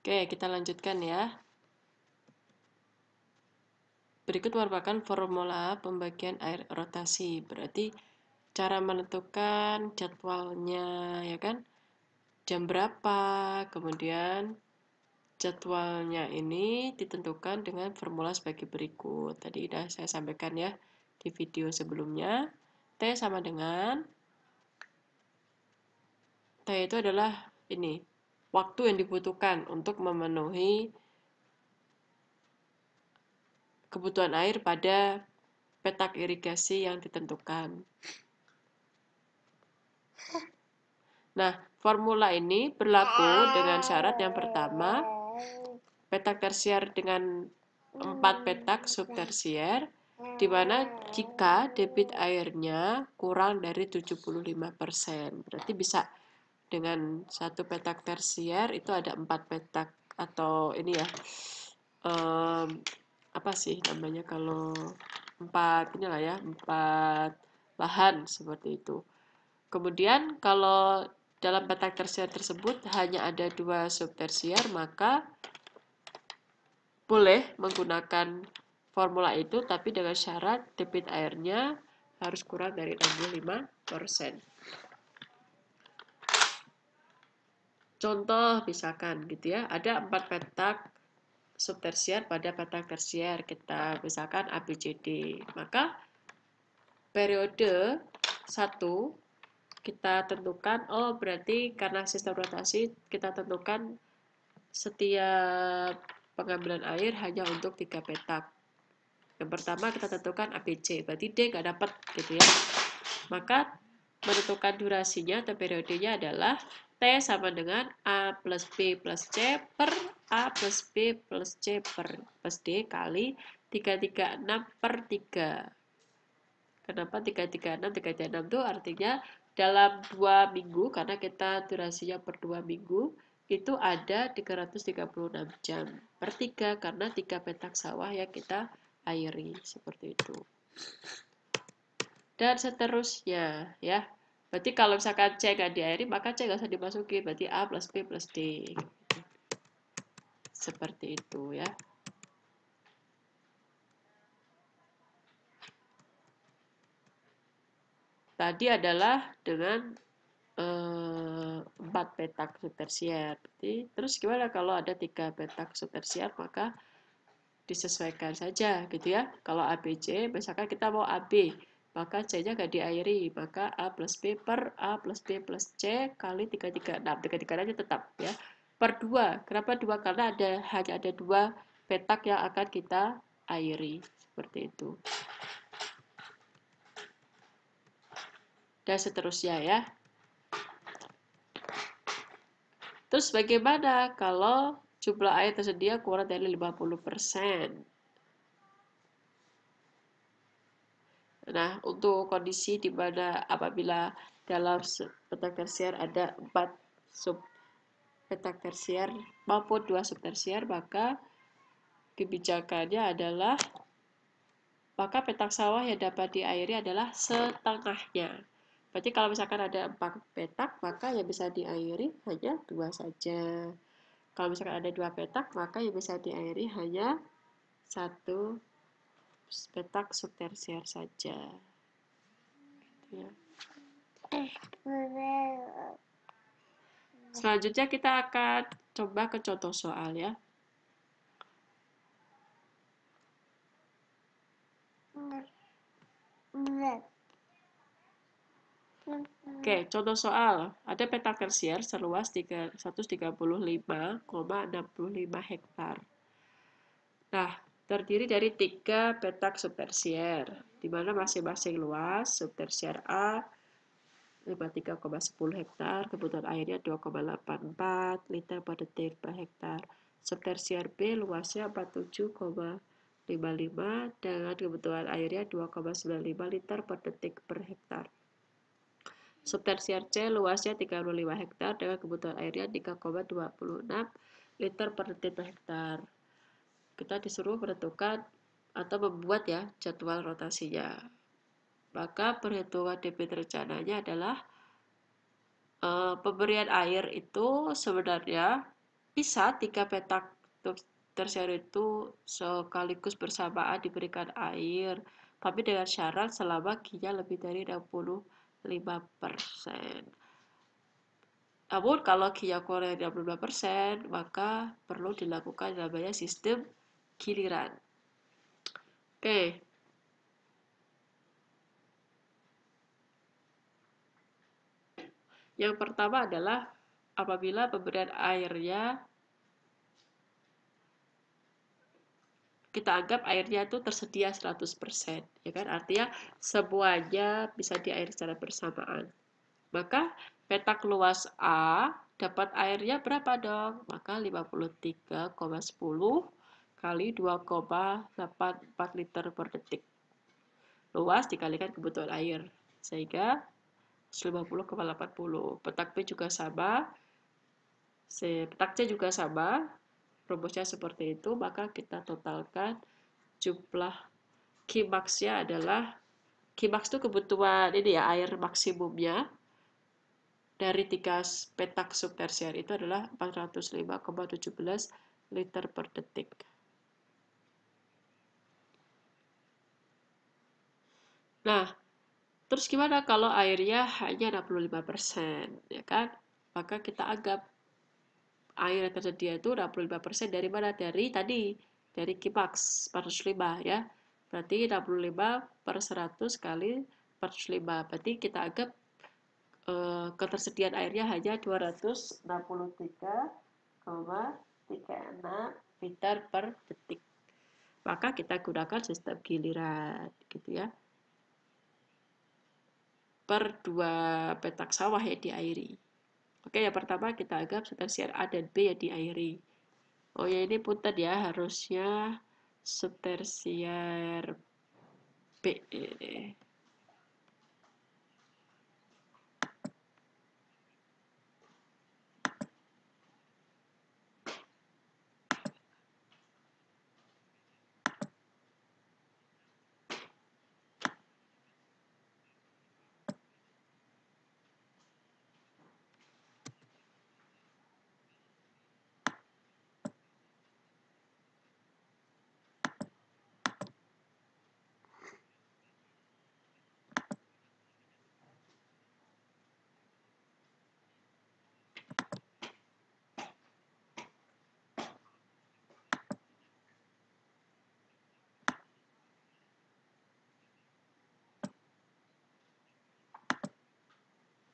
Oke, kita lanjutkan ya. Berikut merupakan formula pembagian air rotasi. Berarti cara menentukan jadwalnya, ya kan? Jam berapa, kemudian jadwalnya ini ditentukan dengan formula sebagai berikut. Tadi sudah saya sampaikan ya di video sebelumnya. T sama dengan T itu adalah ini, waktu yang dibutuhkan untuk memenuhi kebutuhan air pada petak irigasi yang ditentukan. Nah, formula ini berlaku dengan syarat yang pertama, petak tersier dengan 4 petak subtersier, di mana jika debit airnya kurang dari 75%. Berarti bisa dengan satu petak tersier itu ada 4 petak, atau ini ya, apa sih namanya kalau 4 inilah ya, 4 lahan seperti itu. Kemudian kalau dalam petak tersier tersebut hanya ada 2 subtersier, maka boleh menggunakan formula itu, tapi dengan syarat debit airnya harus kurang dari 65%. Contoh misalkan gitu ya, ada 4 petak subtersier pada petak tersier, kita misalkan ABCD. Maka periode 1 kita tentukan, oh berarti karena sistem rotasi kita tentukan setiap pengambilan air hanya untuk 3 petak. Yang pertama kita tentukan ABC, berarti D nggak dapat gitu ya. Maka menentukan durasinya atau periodenya adalah T sama dengan A plus B plus C per A plus B plus C plus D kali 336 per 3. Kenapa 336? 336 itu artinya dalam 2 minggu, karena kita durasinya per 2 minggu, itu ada 336 jam per 3, karena 3 petak sawah yang kita airi, seperti itu. Dan seterusnya, ya. Berarti kalau misalkan C nggak diairi, maka C nggak usah dimasukin, berarti A plus B plus D. Seperti itu, ya. Tadi adalah dengan 4 petak subtersier. Terus gimana kalau ada 3 petak subtersier, maka disesuaikan saja gitu ya. Kalau ABC, misalkan kita mau AB, maka C-nya nggak diairi, maka A plus B per A plus B plus C kali 336. 336 tetap ya. Per 2. Kenapa 2? Karena hanya ada 2 petak yang akan kita airi. Seperti itu. Dan seterusnya ya. Terus bagaimana kalau jumlah air tersedia kurang dari 50%? Nah, untuk kondisi di mana apabila dalam petak tersier ada 4 sub petak tersier maupun 2 subtersier, maka kebijakannya adalah maka petak sawah yang dapat diairi adalah setengahnya. Berarti kalau misalkan ada 4 petak, maka yang bisa diairi hanya 2 saja. Kalau misalkan ada 2 petak, maka yang bisa diairi hanya 1 petak subtersier saja. Ya. Selanjutnya kita akan coba ke contoh soal ya. Oke, contoh soal. Ada petak tersier seluas 135,65 hektar. Nah, terdiri dari 3 petak subtersier, di mana masing-masing luas subtersier A 53,10 hektar, kebutuhan airnya 2,84 liter per detik per hektar. Subtersier B luasnya 47,55 dengan kebutuhan airnya 2,95 liter per detik per hektar. Subtersier C luasnya 35 hektar dengan kebutuhan airnya 3,26 liter per detik per hektar. Kita disuruh menentukan atau membuat ya jadwal rotasinya. Maka perhitungan debit rencananya adalah pemberian air itu sebenarnya Bisa 3 petak tersier itu sekaligus bersamaan diberikan air, tapi dengan syarat selama Q-nya lebih dari 65%. Namun kalau Q-nya kurang dari 65%, maka perlu dilakukan namanya sistem giliran. Oke. Yang pertama adalah apabila pemberian airnya, kita anggap airnya itu tersedia 100%, ya kan? Artinya semuanya bisa di air secara bersamaan. Maka petak luas A dapat airnya berapa dong? Maka 53,10 kali 2,84 liter per detik. Luas dikalikan kebutuhan air, sehingga 150,80. Petak B juga sama, petak C juga sama, rumusnya seperti itu, maka kita totalkan jumlah Qmax-nya adalah, Qmax itu kebutuhan ini ya, air maksimumnya dari 3 petak subtersier itu adalah 405,17 liter per detik. Nah, terus gimana kalau airnya hanya 65%, ya kan? Maka kita anggap air yang tersedia itu 65% dari mana? Dari Qmax 405 ya. Berarti 65 per 100 kali 405. Berarti kita anggap ketersediaan airnya hanya 263,36 liter per detik. Maka kita gunakan sistem giliran gitu ya. Per 2 petak sawah yang diairi. Oke, yang pertama kita anggap subtersier A dan B yang diairi. Oh ya, ini punten ya, harusnya subtersier B ini.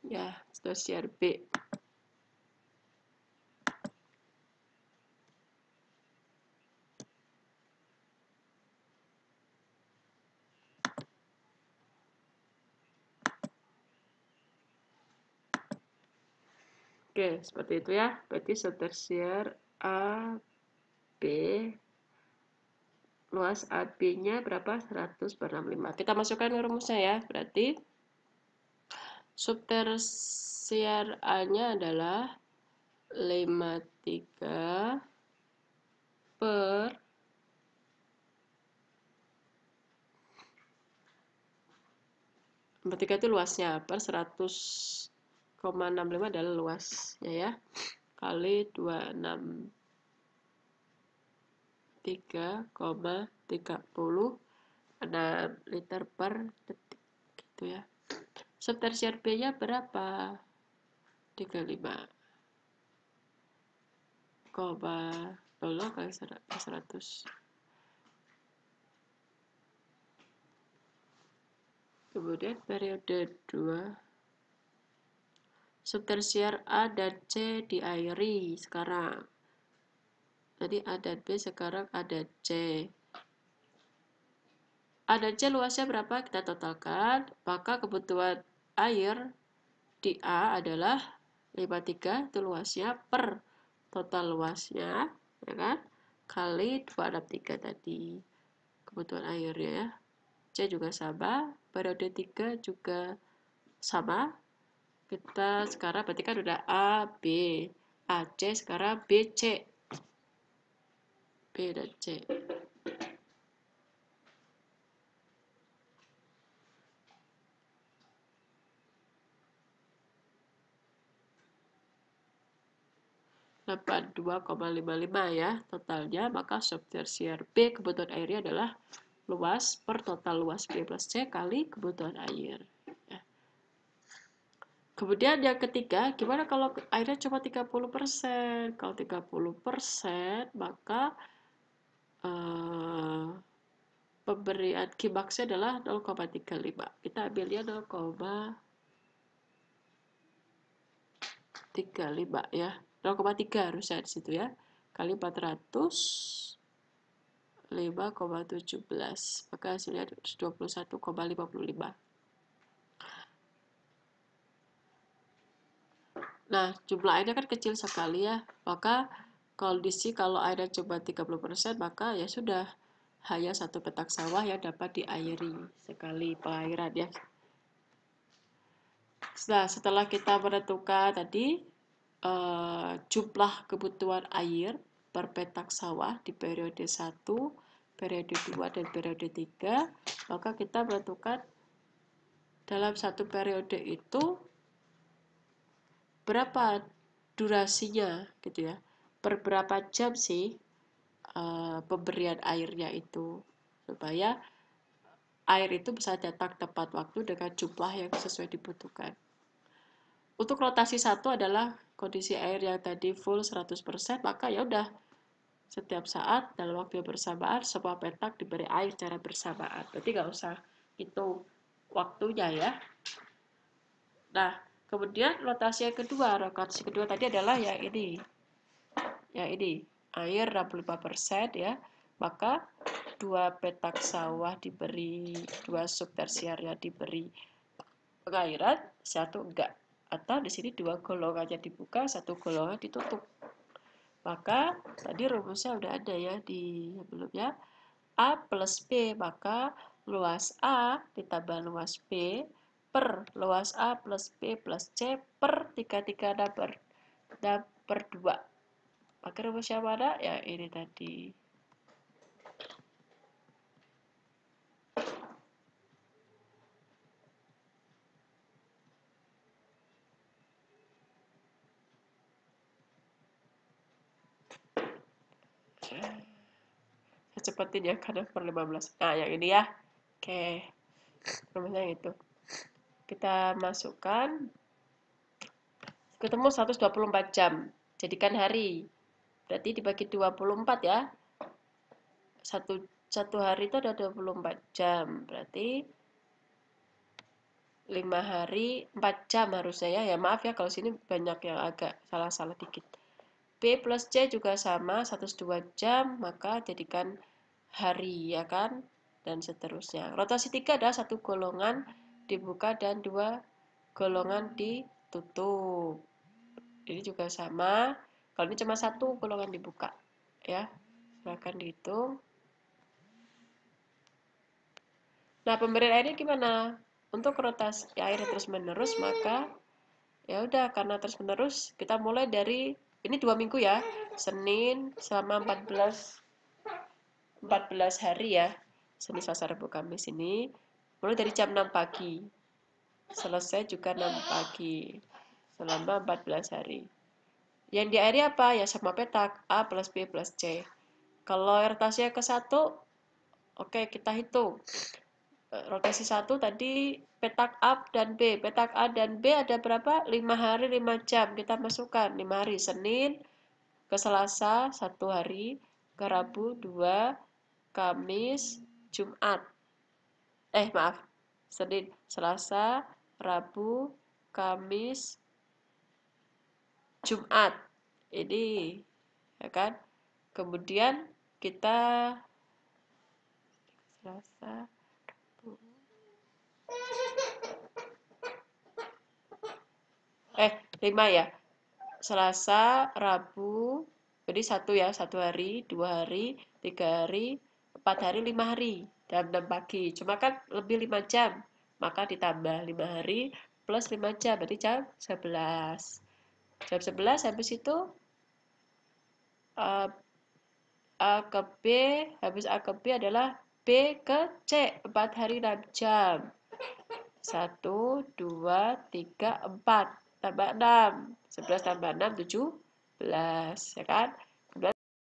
Ya, subtersier B. Oke, seperti itu ya. Berarti subtersier A, B, luas AB-nya berapa? 100/65. Kita masukkan ke rumusnya ya. Berarti subtersier A-nya adalah 53 per 53 itu luasnya, per 100,65 adalah luasnya ya, kali 263,36 liter per detik gitu ya. Subtersier B-nya berapa? 35,00 kali 100. Kemudian periode 2, subtersier A dan C diairi sekarang. Jadi A dan B, sekarang A dan C. A dan C luasnya berapa? Kita totalkan. Maka kebutuhan air di A adalah 53, itu luasnya, per total luasnya, ya kan? Kali 263 tadi. Kebutuhan airnya ya. C juga sama, periode 3 juga sama. Kita sekarang berarti kan udah A, B, AC, sekarang B, C. B dan C. dapat 2,55 ya totalnya, maka subtersier B kebutuhan airnya adalah luas per total luas B plus C kali kebutuhan air. Ya. Kemudian yang ketiga, gimana kalau airnya cuma 30%? Kalau 30%, maka pemberian Qmax adalah 0,35. Kita ambilnya 0,35 ya. 0,3 harusnya di situ ya. Kali 400 5,17. Maka hasilnya 21,55. Nah, jumlah airnya kan kecil sekali ya. Maka kondisi kalau airnya cuma 30%, maka ya sudah hanya satu petak sawah yang dapat diairi sekali pengairan ya. Nah, setelah kita menentukan tadi jumlah kebutuhan air per petak sawah di periode 1, periode 2, dan periode 3, maka kita menentukan dalam satu periode itu berapa durasinya gitu ya, per berapa jam sih pemberian airnya itu, supaya air itu bisa datang tepat waktu dengan jumlah yang sesuai dibutuhkan. Untuk rotasi 1 adalah kondisi air yang tadi full 100%, maka ya udah setiap saat dalam waktu yang bersamaan semua petak diberi air secara bersamaan. Berarti nggak usah hitung waktunya ya. Nah, kemudian rotasi kedua tadi adalah yang ini. Yang ini, air 65% ya. Maka dua petak sawah diberi, dua subtersiarnya diberi pengairan, satu enggak. Atau di sini dua golongannya dibuka, satu golongan ditutup. Maka tadi rumusnya udah ada ya di sebelumnya. A plus B, maka luas A ditambah luas B per luas A plus B plus C per 3 per 2. Pakai rumus yang mana? Ya ini tadi. Cepetin ya karena per 15. Nah, yang ini ya. Oke. Rumusnya itu. Kita masukkan ketemu 124 jam. Jadikan hari. Berarti dibagi 24 ya. Satu hari itu ada 24 jam. Berarti 5 hari 4 jam harusnya ya. Ya maaf ya kalau sini banyak yang agak salah-salah dikit. B plus C juga sama 102 jam, maka jadikan hari ya kan, dan seterusnya. Rotasi 3 adalah satu golongan dibuka dan dua golongan ditutup. Ini juga sama. Kalau ini cuma satu golongan dibuka ya. Silakan dihitung. Nah, pemberian airnya gimana? Untuk rotasi air terus menerus, maka ya udah karena terus menerus kita mulai dari ini 2 minggu ya. Senin selama 14 hari ya. Senin, Selasa, Rabu, Kamis ini mulai dari jam 6 pagi. Selesai juga 6 pagi. Selama 14 hari. Yang diairi apa? Ya sama petak A plus B plus C. Kalau rotasinya ke 1, oke kita hitung. Rotasi 1 tadi petak A dan B. Petak A dan B ada berapa? 5 hari 5 jam. Kita masukkan 5 hari. Senin ke Selasa 1 hari. Ke Rabu 2. Kamis, Jumat. Maaf. Senin, Selasa, Rabu, Kamis, Jumat. Ini ya kan? Kemudian kita Selasa, Rabu. 5 ya. Selasa, Rabu, jadi 1 ya, 1 hari, 2 hari, 3 hari, 4 hari, 5 hari, jam 6 pagi. Cuma kan lebih 5 jam, maka ditambah 5 hari plus 5 jam, berarti jam 11. Jam 11 habis itu A ke B, habis A ke B adalah B ke C, 4 hari 6 jam. 1, 2, 3, 4. Tambah 6. 11 tambah 6, 17. 11, ya kan? Kemudian